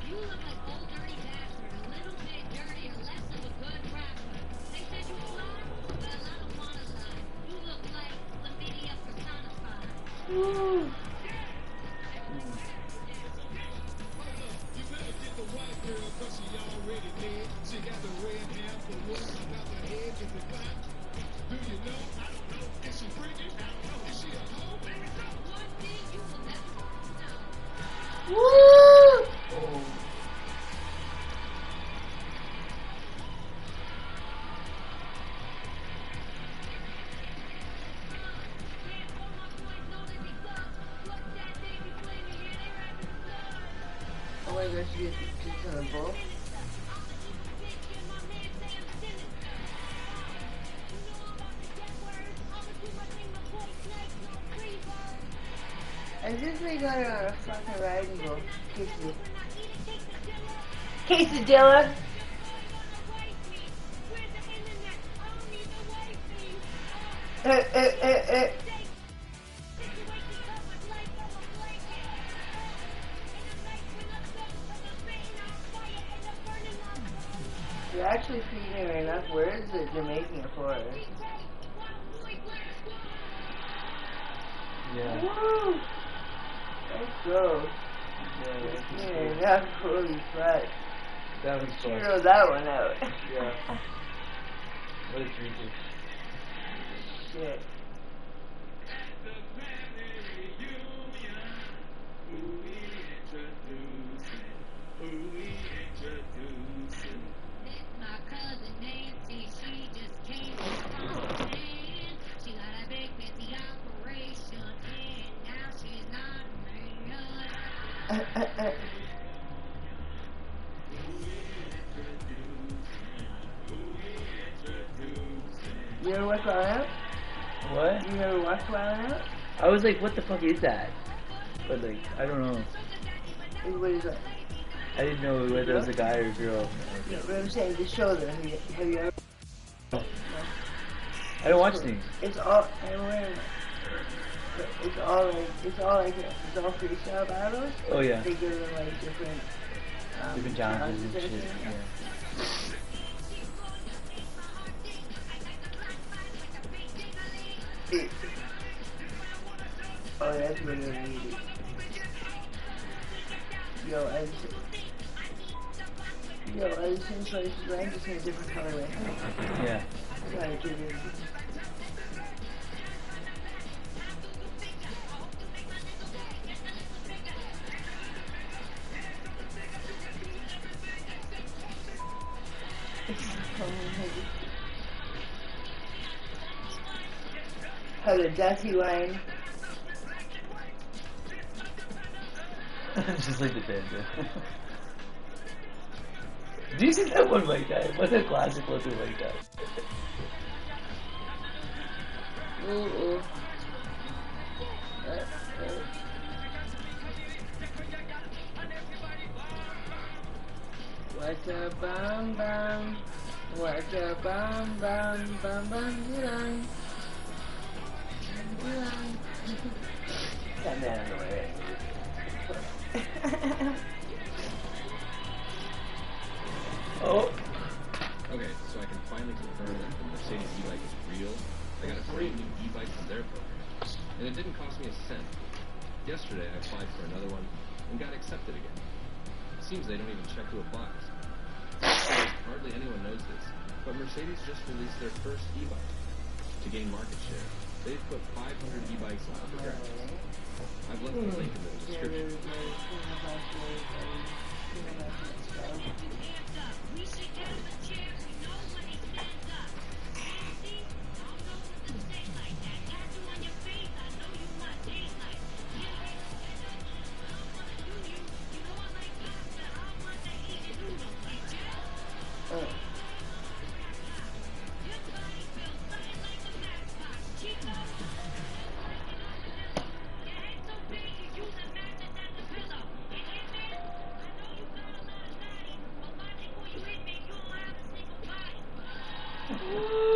You look like old dirty bastard, a little bit dirty and less of a good rapper. They said you fly, well, I don't wanna lie. You look like chlamydia personified. You better get the white girl, cause she already dead. She got the red hair for what? About the head is the back. Do you know? I don't know. Is she freaking? I don't know. Is she a hoe? Maybe so. One thing you will never know. Woo! Oh. Oh my gosh, you get on a ball? I just got her on a fucking riding boat. Quesadilla. You're actually feeding her enough words that you're making it for her. Yeah. Woo! Let's go. Yeah, Enough, holy fuck. that was She fun. wrote that one out. Yeah. What a treat. Shit. My cousin Nancy, she just came from Japan. She got a big busy operation, and now she's not married. You ever watch Wild Out? What? You ever watch Wild Out? I was like, what the fuck is that? But like, I don't know. What is that? I didn't know whether it was a guy or a girl. Yeah, but I'm saying the show though. Have you ever? I don't watch things. It's all. It's all freestyle battles. Oh, yeah. They give them like different. Different challenges and shit. everything. Yeah. Oh, that's really neat. Yo, I just seen places where I'm just in a different colorway. Yeah. Trying to give you. How the dirty wine. Just like the band, yeah. Do you see that one like that? What's a classic looking like that? Ooh. What a bum bum. What a bum bum bum bum dum. That man in the way. Oh. Okay, so I can finally confirm that the Mercedes e-bike is real. I got a brand new e-bike from their program, and it didn't cost me a cent. Yesterday I applied for another one and got accepted again. It seems they don't even check who applies. Hardly anyone knows this, but Mercedes just released their first e-bike. To gain market share, they've put 500 e-bikes on for grabs. I've left the link in the description. Woo!